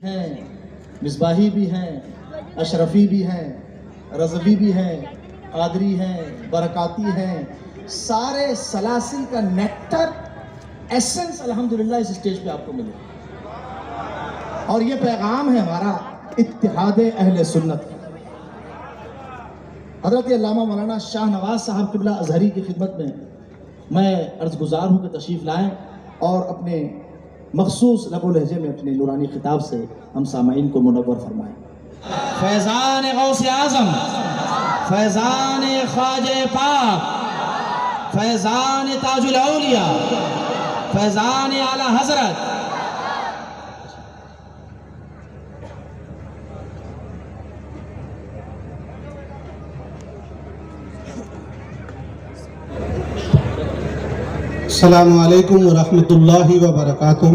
ہیں، مصباحی بھی ہیں، اشرفی بھی ہیں، رضوی بھی ہیں، قادری ہیں، برکاتی ہیں، سارے سلاسل کا نیکٹر ایسنس الحمدللہ اس اسٹیج پہ آپ کو ملے. اور یہ پیغام ہے ہمارا اتحاد اہل سنت. حضرت علامہ مولانا شاہ نواز صاحب قبلہ ازہری کی خدمت میں عرض گزار ہوں کہ تشریف لائیں اور اپنے مخصوص لب و لہجے میں اپنے نورانی خطاب سے ہم سامعین کو منور فرمائیں. فیضان غوث اعظم، فیضان خواجہ پاک، فیضان تاج الاولیاء، فیضان اعلی حضرت. السلام علیکم ورحمۃ اللہ وبرکاتہ.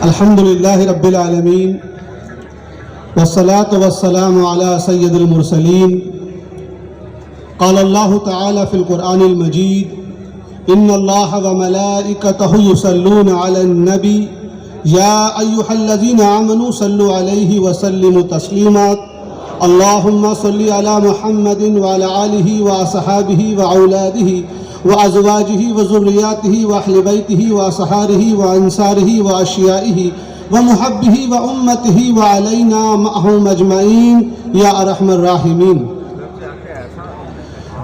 الحمدللہ رب العالمین والصلاة والسلام علی سید المرسلین. قال اللہ تعالی فی القرآن المجید ان اللہ وملائکتہ یصلون علی النبی یا ایہا الذین آمنوا صلوا علیہ وسلموا تسلیما. اللہم صلی علی محمد وعلی آلہ واصحابہ واولادہ وازواجہ وذریاتہ واہل بیتہ واصحابہ وانصارہ واشیائہ ومحبہ وامتہ وعلینا معہم اجمعین یا ارحم الراحمین.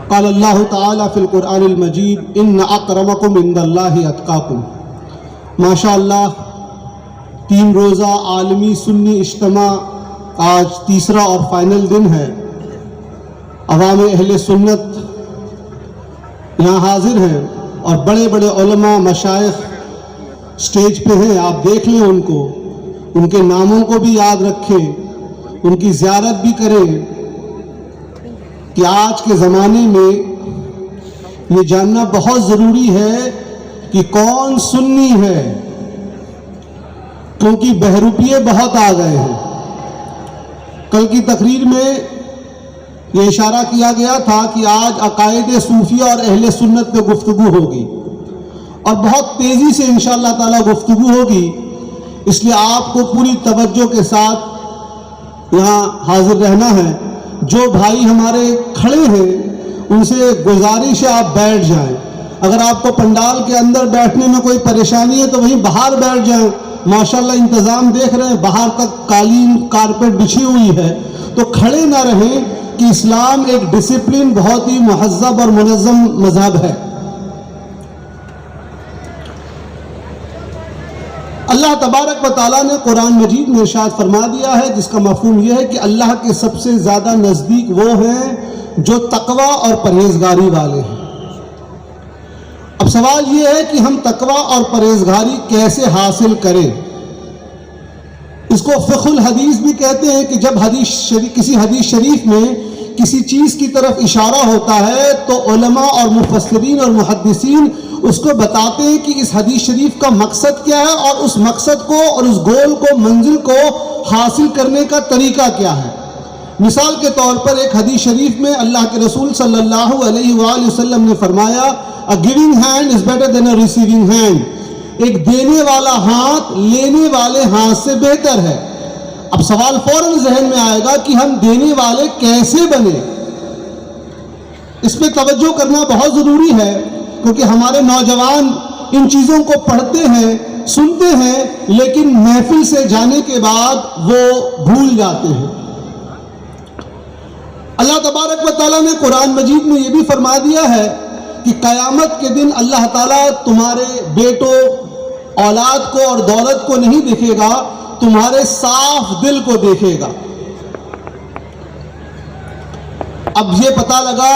قال اللہ تعالی فی القرآن المجید ان اکرمکم عند اللہ اتقاکم. ماشاءاللہ 3 روزہ عالمی سنی اجتماع آج تیسرا اور فائنل دن ہے. عوام اہل سنت یہاں حاضر ہیں اور بڑے بڑے علماء مشائخ سٹیج پہ ہیں. آپ دیکھ لیں ان کو، ان کے ناموں کو بھی یاد رکھیں، ان کی زیارت بھی کریں کہ آج کے زمانے میں یہ جاننا بہت ضروری ہے کہ کون سنی ہے، کیونکہ بہروپیے بہت آ گئے ہیں. کل کی تقریر میں یہ اشارہ کیا گیا تھا کہ آج عقائد صوفیہ اور اہل سنت پہ گفتگو ہوگی اور بہت تیزی سے انشاءاللہ تعالی گفتگو ہوگی. اس لیے آپ کو پوری توجہ کے ساتھ یہاں حاضر رہنا ہے. جو بھائی ہمارے کھڑے ہیں ان سے گزارش ہے آپ بیٹھ جائیں. اگر آپ کو پنڈال کے اندر بیٹھنے میں کوئی پریشانی ہے تو وہیں باہر بیٹھ جائیں. ماشاءاللہ انتظام دیکھ رہے ہیں، باہر تک قالین کارپیٹ بچھی ہوئی ہے، تو کھڑے نہ رہیں کہ اسلام ایک ڈسپلن بہت ہی مہذب اور منظم مذہب ہے. اللہ تبارک و تعالیٰ نے قرآن مجید میں ارشاد فرما دیا ہے جس کا مفہوم یہ ہے کہ اللہ کے سب سے زیادہ نزدیک وہ ہیں جو تقوی اور پرہیزگاری والے ہیں. اب سوال یہ ہے کہ ہم تقوی اور پرہیزگاری کیسے حاصل کریں. اس کو فقہ الحدیث بھی کہتے ہیں کہ جب کسی حدیث شریف میں کسی چیز کی طرف اشارہ ہوتا ہے تو علماء اور مفسرین اور محدثین اس کو بتاتے ہیں کہ اس حدیث شریف کا مقصد کیا ہے اور اس مقصد کو اور اس گول کو، منزل کو حاصل کرنے کا طریقہ کیا ہے. مثال کے طور پر ایک حدیث شریف میں اللہ کے رسول صلی اللہ علیہ وآلہ وسلم نے فرمایا A giving hand is better than a receiving hand. ایک دینے والا ہاتھ لینے والے ہاتھ سے بہتر ہے. اب سوال فوراً ذہن میں آئے گا کہ ہم دینے والے کیسے بنے. اس پہ توجہ کرنا بہت ضروری ہے کیونکہ ہمارے نوجوان ان چیزوں کو پڑھتے ہیں، سنتے ہیں، لیکن محفل سے جانے کے بعد وہ بھول جاتے ہیں. اللہ تبارک و تعالیٰ نے قرآن مجید میں یہ بھی فرما دیا ہے کہ قیامت کے دن اللہ تعالیٰ تمہارے بیٹوں، اولاد کو اور دولت کو نہیں دیکھے گا، تمہارے صاف دل کو دیکھے گا. اب یہ پتہ لگا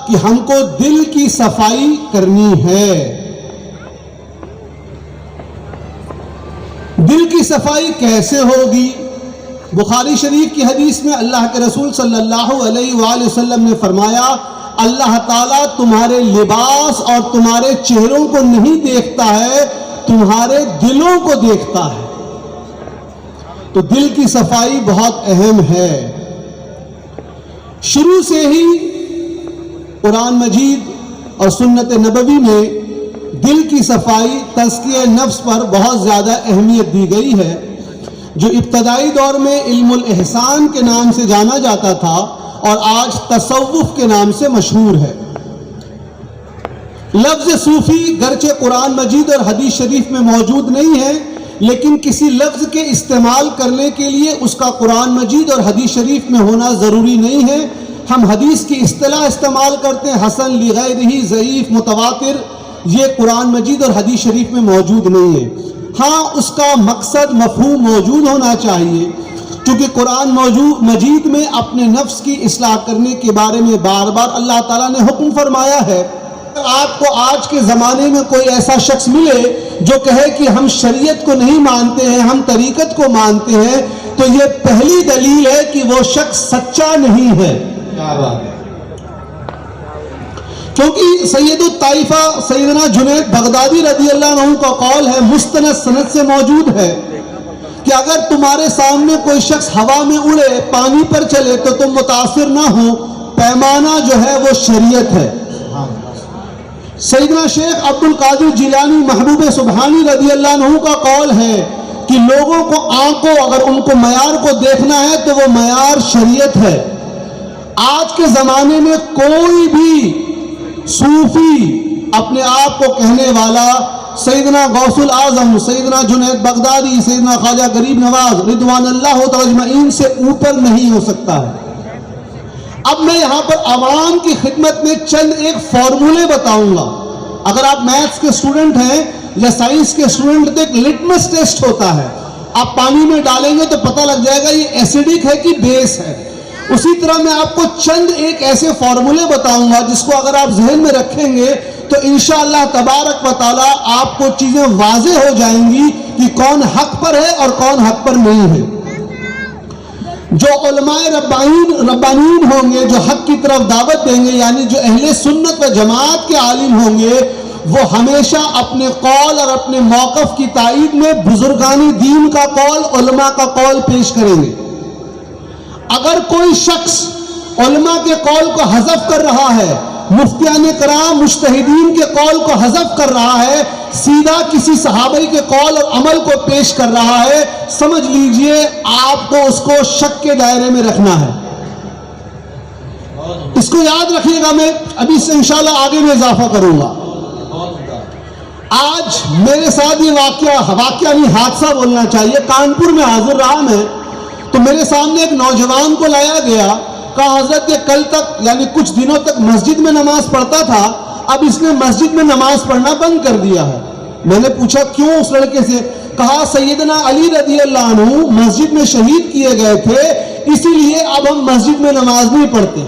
کہ ہم کو دل کی صفائی کرنی ہے. دل کی صفائی کیسے ہوگی؟ بخاری شریف کی حدیث میں اللہ کے رسول صلی اللہ علیہ وآلہ وسلم نے فرمایا اللہ تعالیٰ تمہارے لباس اور تمہارے چہروں کو نہیں دیکھتا ہے، تمہارے دلوں کو دیکھتا ہے. تو دل کی صفائی بہت اہم ہے. شروع سے ہی قرآن مجید اور سنت نبوی میں دل کی صفائی، تزکیہ نفس پر بہت زیادہ اہمیت دی گئی ہے، جو ابتدائی دور میں علم الاحسان کے نام سے جانا جاتا تھا اور آج تصوف کے نام سے مشہور ہے۔ لفظ صوفی گرچہ قرآن مجید اور حدیث شریف میں موجود نہیں ہے، لیکن کسی لفظ کے استعمال کرنے کے لیے اس کا قرآن مجید اور حدیث شریف میں ہونا ضروری نہیں ہے۔ ہم حدیث کی اصطلاح استعمال کرتے ہیں حسن لغیرہ، ضعیف، متواتر، یہ قرآن مجید اور حدیث شریف میں موجود نہیں ہے۔ ہاں اس کا مقصد مفہوم موجود ہونا چاہیے، کیونکہ قرآن مجید میں اپنے نفس کی اصلاح کرنے کے بارے میں بار بار اللہ تعالیٰ نے حکم فرمایا ہے۔ آپ کو آج کے زمانے میں کوئی ایسا شخص ملے جو کہے کہ ہم شریعت کو نہیں مانتے ہیں، ہم طریقت کو مانتے ہیں، تو یہ پہلی دلیل ہے کہ وہ شخص سچا نہیں ہے۔ کیا بات ہے؟ کیونکہ سید الطائفہ سیدنا جنید بغدادی رضی اللہ عنہ کا قول ہے، مستند سند سے موجود ہے، کہ اگر تمہارے سامنے کوئی شخص ہوا میں اڑے، پانی پر چلے تو تم متاثر نہ ہو، پیمانہ جو ہے وہ شریعت ہے۔ سیدنا شیخ عبد القادر جیلانی محبوب سبحانی رضی اللہ عنہ کا قول ہے کہ لوگوں کو آنکھوں، اگر ان کو معیار کو دیکھنا ہے تو وہ معیار شریعت ہے۔ آج کے زمانے میں کوئی بھی صوفی اپنے آپ کو کہنے والا سیدنا غوث العظم، سیدنا جنید بغدادی، سیدنا خواجہ غریب نواز رضوان اللہ تعالی اجمعین سے اوپر نہیں ہو سکتا ہے۔ اب میں یہاں پر عوام کی خدمت میں چند ایک فارمولے بتاؤں گا۔ اگر آپ میتھس کے اسٹوڈنٹ ہیں یا سائنس کے اسٹوڈنٹ تو ایک لٹمس ٹیسٹ ہوتا ہے، آپ پانی میں ڈالیں گے تو پتہ لگ جائے گا یہ ایسیڈک ہے کہ بیس ہے۔ اسی طرح میں آپ کو چند ایک ایسے فارمولے بتاؤں گا جس کو اگر آپ ذہن میں رکھیں گے تو انشاءاللہ تبارک و تعالی آپ کو چیزیں واضح ہو جائیں گی کہ کون حق پر ہے اور کون حق پر نہیں ہے۔ جو علماء ربانیین ہوں گے، جو حق کی طرف دعوت دیں گے، یعنی جو اہل سنت و جماعت کے عالم ہوں گے، وہ ہمیشہ اپنے قول اور اپنے موقف کی تائید میں بزرگان دین کا قول، علماء کا قول پیش کریں گے۔ اگر کوئی شخص علماء کے قول کو حذف کر رہا ہے، مفتیان کرام مجتہدین کے قول کو حذف کر رہا ہے، سیدھا کسی صحابی کے قول اور عمل کو پیش کر رہا ہے، سمجھ لیجئے آپ کو اس کو شک کے دائرے میں رکھنا ہے۔ اس کو یاد رکھیے گا، میں ابھی سے انشاءاللہ آگے میں اضافہ کروں گا۔ آج میرے ساتھ یہ واقعہ نہیں، حادثہ بولنا چاہیے، کانپور میں حاضر رہا میں، تو میرے سامنے ایک نوجوان کو لایا گیا، کہا حضرت یہ کل تک یعنی کچھ دنوں تک مسجد میں نماز پڑھتا تھا، اب اس نے مسجد میں نماز پڑھنا بند کر دیا ہے۔ میں نے پوچھا کیوں اس لڑکے سے؟ کہا سیدنا علی رضی اللہ عنہ مسجد میں شہید کیے گئے تھے، اسی لیے اب ہم مسجد میں نماز نہیں پڑھتے۔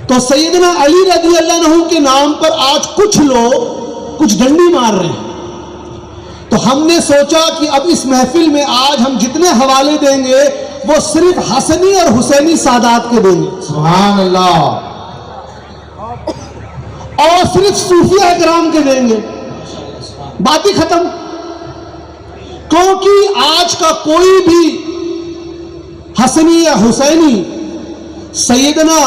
تو سیدنا علی رضی اللہ عنہ کے نام پر آج کچھ لوگ کچھ ڈنڈی مار رہے ہیں۔ تو ہم نے سوچا کہ اب اس محفل میں آج ہم جتنے حوالے دیں گے وہ صرف حسنی اور حسینی سادات کے دیں گے، سبحان اللہ، اور صرف صوفیہ کرام کے دیں گے، بات ہی ختم۔ کیونکہ آج کا کوئی بھی حسنی یا حسینی سیدنا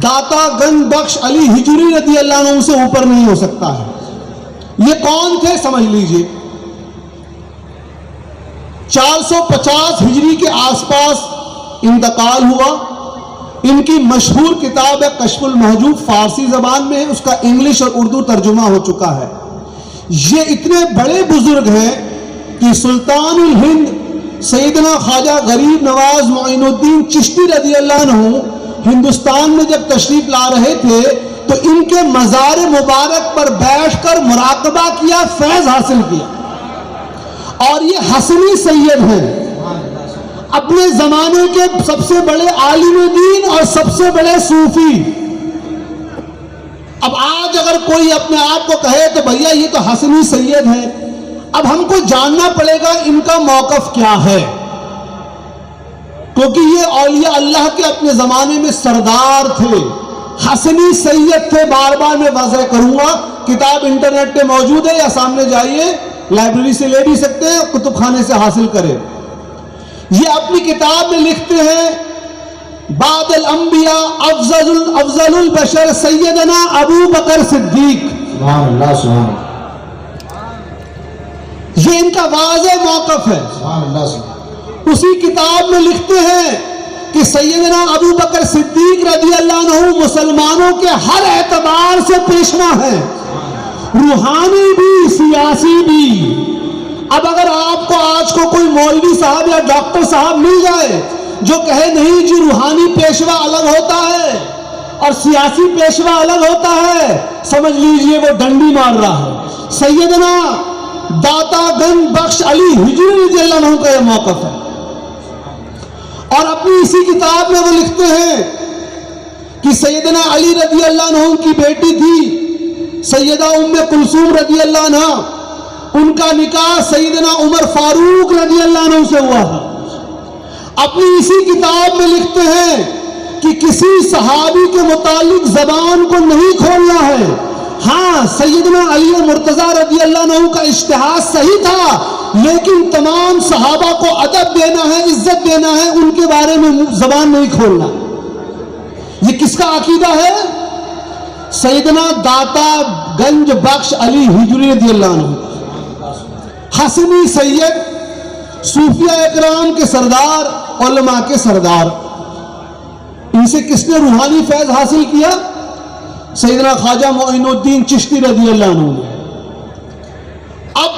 داتا گنج بخش علی ہجری رضی اللہ عنہ سے اوپر نہیں ہو سکتا ہے۔ یہ کون تھے سمجھ لیجئے، 450 ہجری کے آس پاس انتقال ہوا۔ ان کی مشہور کتاب ہے کشف المحجوب، فارسی زبان میں ہے، اس کا انگلش اور اردو ترجمہ ہو چکا ہے۔ یہ اتنے بڑے بزرگ ہیں کہ سلطان الہند سیدنا خواجہ غریب نواز معین الدین چشتی رضی اللہ عنہ ہندوستان میں جب تشریف لا رہے تھے تو ان کے مزار مبارک پر بیٹھ کر مراقبہ کیا، فیض حاصل کیا، اور یہ حسنی سید ہیں، اپنے زمانے کے سب سے بڑے عالم دین اور سب سے بڑے صوفی۔ اب آج اگر کوئی اپنے آپ کو کہے تو بھیا یہ تو حسنی سید ہے، اب ہم کو جاننا پڑے گا ان کا موقف کیا ہے، کیونکہ یہ اولیاء اللہ کے اپنے زمانے میں سردار تھے، حسنی سید تھے۔ بار بار میں واضح کروں گا، کتاب انٹرنیٹ پہ موجود ہے یا سامنے جائیے لائبریری سے لے بھی سکتے ہیں، کتب خانے سے حاصل کریں۔ یہ اپنی کتاب میں لکھتے ہیں بعد الانبیاء افضل البشر سیدنا ابو بکر صدیق، سبحان اللہ سبحان اللہ یہ ان کا واضح موقف ہے. سبحان اللہ سبحان اللہ. اسی کتاب میں لکھتے ہیں کہ سیدنا ابو بکر صدیق رضی اللہ عنہ مسلمانوں کے ہر اعتبار سے پیشوا ہے، روحانی بھی سیاسی بھی. اب اگر آپ کو آج کو کوئی مولوی صاحب یا ڈاکٹر صاحب مل جائے جو کہے نہیں جی روحانی پیشوا الگ ہوتا ہے اور سیاسی پیشوا الگ ہوتا ہے، سمجھ لیجئے وہ ڈنڈی مار رہا ہے. سیدنا داتا گنج بخش علی ہجری رضی اللہ عنہ کا یہ موقف ہے. اور اپنی اسی کتاب میں وہ لکھتے ہیں کہ سیدنا علی رضی اللہ عنہ کی بیٹی تھی سیدہ ام کلثوم رضی اللہ عنہ، ان کا نکاح سیدنا عمر فاروق رضی اللہ عنہ سے ہوا تھا. اپنی اسی کتاب میں لکھتے ہیں کہ کسی صحابی کے متعلق زبان کو نہیں کھولنا ہے. ہاں سیدنا علی مرتضیٰ رضی اللہ عنہ کا اجتہاد صحیح تھا، لیکن تمام صحابہ کو ادب دینا ہے، عزت دینا ہے، ان کے بارے میں زبان نہیں کھولنا. یہ کس کا عقیدہ ہے؟ سیدنا داتا گنج بخش علی ہجری رضی اللہ عنہ، حسنی سید، صوفیہ اکرام کے سردار، علماء کے سردار. ان سے کس نے روحانی فیض حاصل کیا؟ سیدنا خواجہ معین الدین چشتی رضی اللہ عنہ نے. اب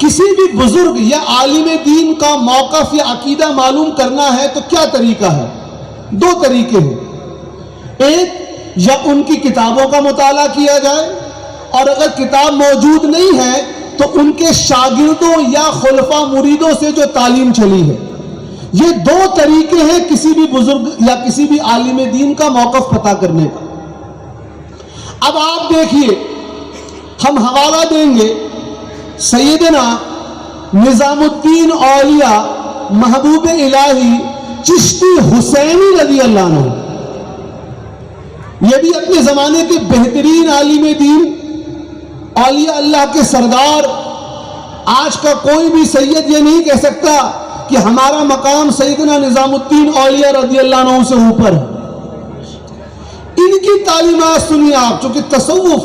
کسی بھی بزرگ یا عالم دین کا موقف یا عقیدہ معلوم کرنا ہے تو کیا طریقہ ہے؟ دو طریقے ہیں. ایک، یا ان کی کتابوں کا مطالعہ کیا جائے، اور اگر کتاب موجود نہیں ہے تو ان کے شاگردوں یا خلفاء مریدوں سے جو تعلیم چلی ہے. یہ دو طریقے ہیں کسی بھی بزرگ یا کسی بھی عالم دین کا موقف پتہ کرنے کا. اب آپ دیکھیے، ہم حوالہ دیں گے سیدنا نظام الدین اولیاء محبوب الہی چشتی حسینی رضی اللہ عنہ. یہ بھی اپنے زمانے کے بہترین عالم دین، اولیاء اللہ کے سردار. آج کا کوئی بھی سید یہ نہیں کہہ سکتا کہ ہمارا مقام سیدنا نظام الدین اولیاء رضی اللہ عنہ سے اوپر ہے. ان کی تعلیمات سنیے آپ. چونکہ تصوف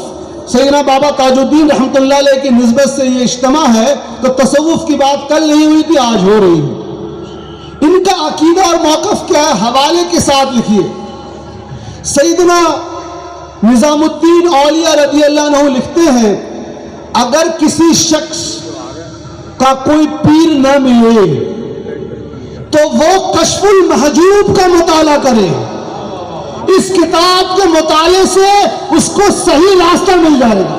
سیدنا بابا تاج الدین رحمۃ اللہ علیہ کی نسبت سے یہ اجتماع ہے تو تصوف کی بات کل نہیں ہوئی تھی، آج ہو رہی ہے. ان کا عقیدہ اور موقف کیا ہے حوالے کے ساتھ لکھیے. سیدنا نظام الدین اولیاء رضی اللہ عنہ لکھتے ہیں اگر کسی شخص کا کوئی پیر نہ ملے تو وہ کشف المحجوب کا مطالعہ کرے. اس کتاب کے مطالعے سے اس کو صحیح راستہ مل جائے گا.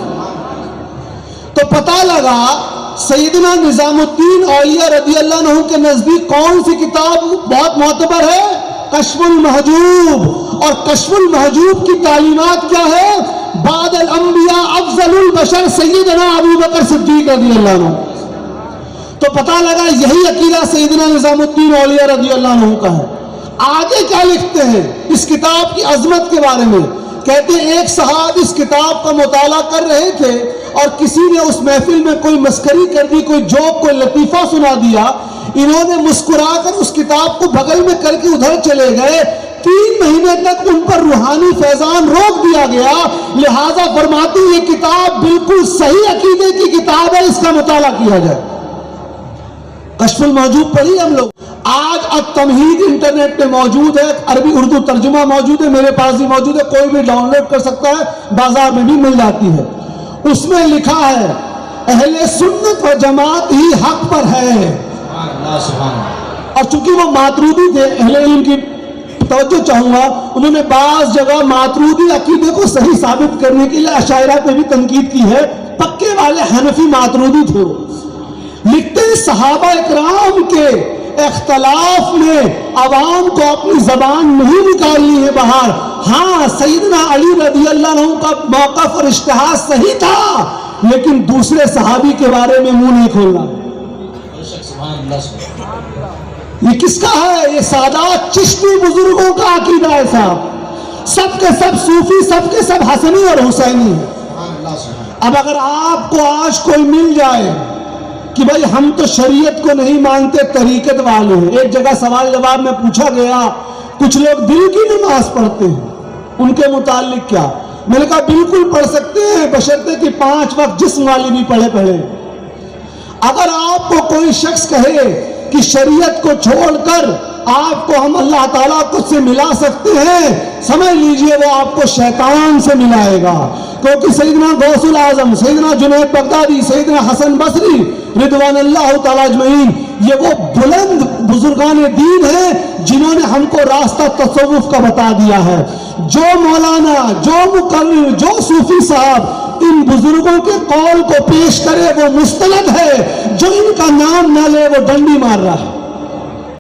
تو پتہ لگا سیدنا نظام الدین اولیاء رضی اللہ عنہ کے نزدیک کون سی کتاب بہت معتبر ہے؟ کشف المحجوب. اور کشف المحجوب کی تعلیمات کیا ہے؟ بعد الانبیاء افضل البشر سیدنا ابو بکر صدیق رضی اللہ عنہ. تو پتہ لگا یہی عقیدہ سیدنا نظام الدین اولیاء رضی اللہ عنہ کا ہے. آگے کیا لکھتے ہیں اس کتاب کی عظمت کے بارے میں؟ کہتے ہیں ایک صاحب اس کتاب کا مطالعہ کر رہے تھے اور کسی نے اس محفل میں کوئی مسخری کر دی، کوئی جوک، کوئی لطیفہ سنا دیا. انہوں نے مسکرا کر اس کتاب کو بغل میں کر کے ادھر چلے گئے. 3 مہینے تک ان پر روحانی فیضان روک دیا گیا. لہذا فرماتے ہیں یہ کتاب بالکل صحیح عقیدے کی کتاب ہے، اس کا مطالعہ کیا جائے. کشف المحجوب پڑھی ہم لوگ. آج التمہید انٹرنیٹ پہ موجود ہے، عربی اردو ترجمہ موجود ہے، میرے پاس بھی موجود ہے، کوئی بھی ڈاؤن لوڈ کر سکتا ہے، بازار میں بھی مل جاتی ہے. اس میں لکھا ہے اہل سنت و جماعت ہی حق پر ہے. اور چونکہ وہ ماتریدی تھے، اہل علم کی توجہ چاہوں گا، انہوں نے بعض جگہ ماتریدی عقیدے کو صحیح ثابت کرنے کے لیے اشاعرہ پہ بھی تنقید کی ہے. پکے والے حنفی ماتریدی تھے. لکھتے ہیں صحابہ اکرام کے اختلاف میں عوام کو اپنی زبان نہیں نکالنی ہے باہر. ہاں سیدنا علی رضی اللہ عنہ کا موقف اور اجتہاد صحیح تھا، لیکن دوسرے صحابی کے بارے میں منہ نہیں کھولنا. یہ کس کا ہے؟ یہ سادات چشتی بزرگوں کا عقیدہ ہے صاحب. سب کے سب صوفی، سب کے سب حسنی اور حسینی ہیں. اب اگر آپ کو آج کوئی مل جائے کہ بھائی ہم تو شریعت کو نہیں مانتے، طریقت والے ہیں. ایک جگہ سوال جواب میں پوچھا گیا کچھ لوگ دل کی نماز پڑھتے ہیں، ان کے متعلق کیا؟ میں نے کہا بالکل پڑھ سکتے ہیں، بشرطے کہ 5 وقت جسم والی بھی پڑھے. اگر آپ کو کوئی شخص کہے کہ شریعت کو چھوڑ کر آپ کو ہم اللہ تعالیٰ خود سے ملا سکتے ہیں، سمجھ لیجئے وہ آپ کو شیطان سے ملائے گا. کیونکہ سیدنا غوث العظم، سیدنا جنید بغدادی، سیدنا حسن بصری رضوان اللہ تعالیٰ اجمعین، یہ وہ بلند بزرگان دین ہیں جنہوں نے ہم کو راستہ تصوف کا بتا دیا ہے. جو مولانا، جو مقرر، جو صوفی صاحب ان بزرگوں کے قول کو پیش کرے وہ مستند ہے، جو ان کا نام نہ لے وہ ڈنڈی مار رہا ہے.